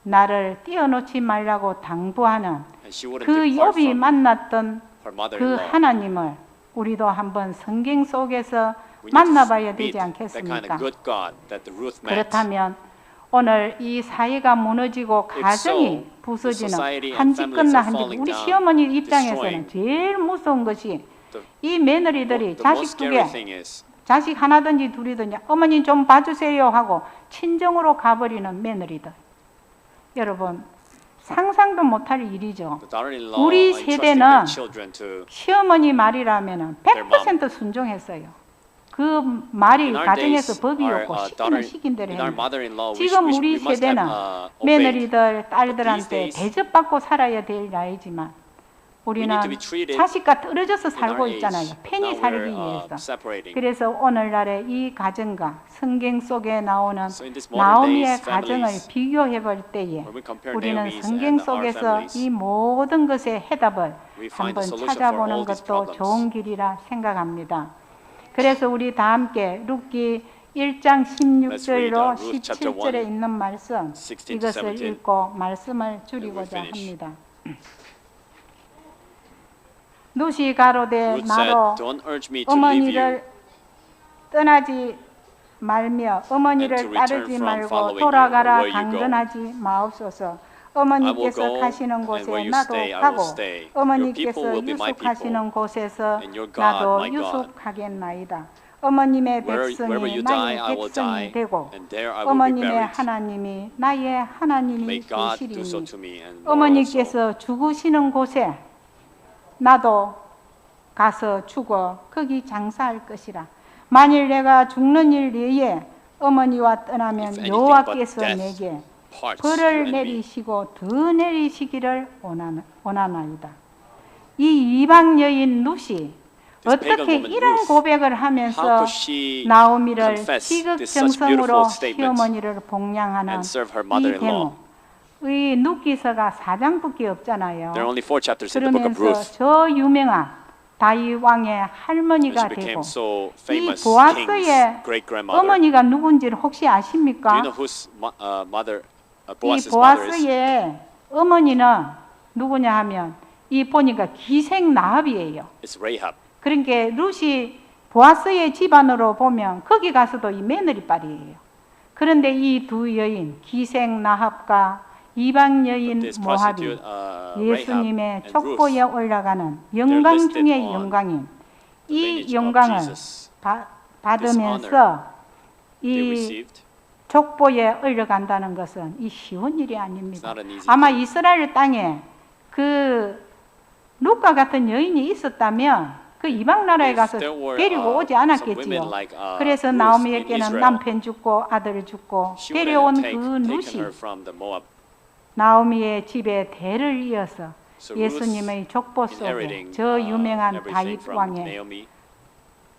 S1: 나를 띄어놓지 말라고 당부하는
S2: And she wouldn't
S1: 그
S2: depart
S1: 욥이
S2: from
S1: 만났던
S2: her
S1: 그
S2: mother-in-law.
S1: 하나님을 우리도 한번 성경 속에서
S2: We need to
S1: 만나봐야
S2: meet
S1: 되지
S2: that kind
S1: 않겠습니까?
S2: of good God that the Ruth met.
S1: 그렇다면 오늘 이 사회가 무너지고
S2: If
S1: 가정이
S2: so, the
S1: 부서지는
S2: society and
S1: 한집
S2: families
S1: 끝나
S2: are
S1: 한집
S2: falling
S1: 우리
S2: down,
S1: 시어머니 입장에서는
S2: destroying.
S1: 제일 무서운 것이
S2: The-
S1: 이 며느리들이
S2: The most
S1: 자식 두
S2: scary
S1: 개,
S2: thing is
S1: 자식 하나든지 둘이든지 어머니 좀 봐주세요 하고 친정으로 가버리는 며느리들. 여러분 상상도 못할 일이죠.
S2: the daughter-in-law
S1: 우리
S2: entrusting
S1: 세대는
S2: their children to
S1: 시어머니 말이라면
S2: Their
S1: 100% 순종했어요. 그 말이
S2: In our
S1: 가정에서
S2: days,
S1: 법이었고
S2: our
S1: 시키는
S2: daughter,
S1: 시킨 대로
S2: in our
S1: 했는데
S2: mother-in-law,
S1: 지금 우리
S2: we must
S1: 세대는
S2: have obeyed.
S1: 며느리들, 딸들한테
S2: days,
S1: 대접받고 살아야 될 나이지만 우리는
S2: we need to be treated
S1: 자식과 떨어져서
S2: in
S1: 살고
S2: our
S1: 있잖아요.
S2: age.
S1: 편히
S2: Now
S1: 살기
S2: we're,
S1: 위해서.
S2: separating.
S1: 그래서 오늘날의 이 가정과 성경 속에 나오는
S2: So in this modern
S1: 나오미의
S2: days,
S1: 가정을
S2: families,
S1: 비교해 볼 때에
S2: when we compare
S1: 우리는
S2: Naomi's
S1: 성경
S2: and our
S1: 속에서
S2: families,
S1: 이 모든 것의 해답을
S2: we find the
S1: 한번
S2: solution for
S1: 찾아보는
S2: all these
S1: 것도
S2: problems.
S1: 좋은 길이라 생각합니다. 그래서 우리 다 함께 룻기 1장
S2: Let's read,
S1: 16절로
S2: Ruth chapter
S1: 17절에
S2: 1,
S1: 있는 말씀
S2: 16 to
S1: 이것을
S2: 17.
S1: 읽고 말씀을 줄이고자
S2: And we'll finish.
S1: 합니다. 룻이 가로되
S2: Ruth said,
S1: 나로
S2: "Don't urge me to leave you
S1: 어머니를 떠나지 말며 어머니를
S2: and to return
S1: 따르지
S2: from
S1: 말고
S2: following
S1: 돌아가라
S2: you where you go.
S1: 강건하지 마옵소서.
S2: I will
S1: 어머니께서
S2: go,
S1: 가시는
S2: and
S1: 곳에
S2: where you
S1: 나도
S2: stay, I will
S1: 가고
S2: stay. Your
S1: 어머니께서
S2: people will be my
S1: 유숙하시는
S2: people,
S1: 곳에서
S2: and your God,
S1: 나도
S2: my God.
S1: 유숙하겠나이다. 어머님의
S2: Wherever
S1: 백성이
S2: you
S1: 나의
S2: die, I will
S1: 백성이
S2: die,
S1: 되고
S2: and there I will be
S1: 어머님의
S2: buried.
S1: 하나님이 나의 하나님이
S2: May God do so
S1: 되시리니
S2: to me and more also.
S1: 어머니께서 죽으시는 곳에 나도 가서 죽어 거기 장사할 것이라. 만일 내가 죽는 일 외에 어머니와
S2: If
S1: 떠나면
S2: anything
S1: 여호와께서
S2: but death
S1: 내게
S2: parts you
S1: 벌을
S2: and me.
S1: 내리시고 더 내리시기를 원하나이다. 이 이방 여인 룻이
S2: This pagan
S1: 어떻게
S2: woman
S1: 이런
S2: Ruth,
S1: 고백을
S2: How
S1: 하면서
S2: could she
S1: 나오미를
S2: confess this such
S1: 지극정성으로
S2: beautiful statement
S1: 시어머니를 복양하는
S2: and serve her
S1: 이
S2: mother-in-law?
S1: 대목. 이 룻기서가 4장밖에 없잖아요.
S2: There are only 4 chapters in the book of
S1: 그러면서
S2: Ruth.
S1: 저 유명한 다윗 왕의
S2: And
S1: 할머니가
S2: she
S1: 되고
S2: became so
S1: 이
S2: famous,
S1: 보아스의
S2: king's great grandmother.
S1: 어머니가 누군지를 혹시
S2: Do you
S1: 아십니까?
S2: know whose mother,
S1: 이
S2: Boaz's mother is?
S1: 보아스의 어머니는 누구냐 하면 이 보니까 기생 나합이에요.
S2: It's Rahab.
S1: 그러니까 룻이 보아스의 집안으로 보면 거기 가서도 이 며느리빨이에요. 그런데 이 두 여인 기생 나합과 이방 여인
S2: This
S1: 모합이
S2: prostitute,
S1: 예수님의
S2: Rahab and
S1: 족보에
S2: Ruth,
S1: 올라가는 영광
S2: listed
S1: 중의
S2: on
S1: 영광인 이
S2: lineage of
S1: 영광을
S2: Jesus.
S1: 받으면서
S2: They
S1: 이
S2: received.
S1: 족보에 올라간다는 것은 이 쉬운 일이
S2: It's
S1: 아닙니다.
S2: not an easy
S1: 아마
S2: thing.
S1: 이스라엘 땅에 그 룻과 같은 여인이 있었다면 그 이방 나라에
S2: If
S1: 가서
S2: there were,
S1: 데리고 오지
S2: some
S1: 않았겠지요.
S2: women like,
S1: 그래서
S2: Ruth
S1: 나오미에게는
S2: in Israel,
S1: 남편 죽고 아들 죽고
S2: She would
S1: 데려온
S2: have
S1: 그
S2: taken
S1: 룻이
S2: her from the Moab.
S1: 나오미의 집에 대를 이어서
S2: So
S1: 예수님의 족보 속에
S2: inheriting
S1: 저 유명한
S2: everything
S1: 다윗
S2: from
S1: 왕의
S2: Naomi,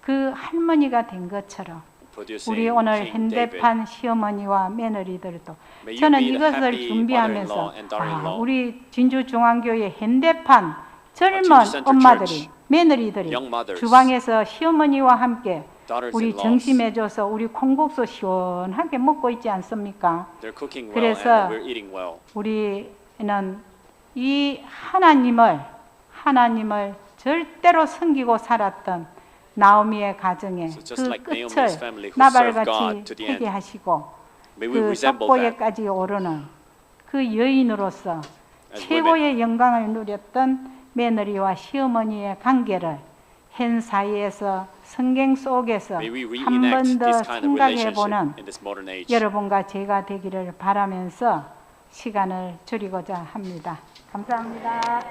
S1: 그 할머니가 된 것처럼
S2: producing
S1: 우리 오늘
S2: King David.
S1: 현대판 시어머니와 며느리들도
S2: May you
S1: 저는
S2: be the
S1: 이것을
S2: happy
S1: 준비하면서
S2: mother-in-law and daughter-in-law.
S1: 우리 진주중앙교회 현대판 젊은
S2: Our Center
S1: 엄마들이
S2: Church,
S1: 며느리들이
S2: young mothers,
S1: 주방에서 시어머니와 함께 우리
S2: daughters-in-laws.
S1: 정심해줘서 우리 콩국수 시원하게 먹고 있지 않습니까?
S2: They're cooking well
S1: 그래서
S2: and we're eating well.
S1: 우리는 이 하나님을 절대로 섬기고 살았던 나오미의 가정의
S2: So just
S1: 그
S2: like Naomi's
S1: 끝을
S2: family who served
S1: 나발같이
S2: God to the end.
S1: 하게 하시고
S2: May we
S1: 그
S2: resemble that
S1: 족보에까지 오르는 그 여인으로서
S2: as
S1: 최고의 영광을 누렸던 며느리와 시어머니의 관계를 현 사회에서 성경 속에서
S2: May we
S1: 한 번
S2: reenact
S1: 더
S2: this kind of
S1: 생각해
S2: relationship
S1: 보는
S2: in this modern age.
S1: 여러분과 제가 되기를 바라면서 시간을 줄이고자 합니다. 감사합니다.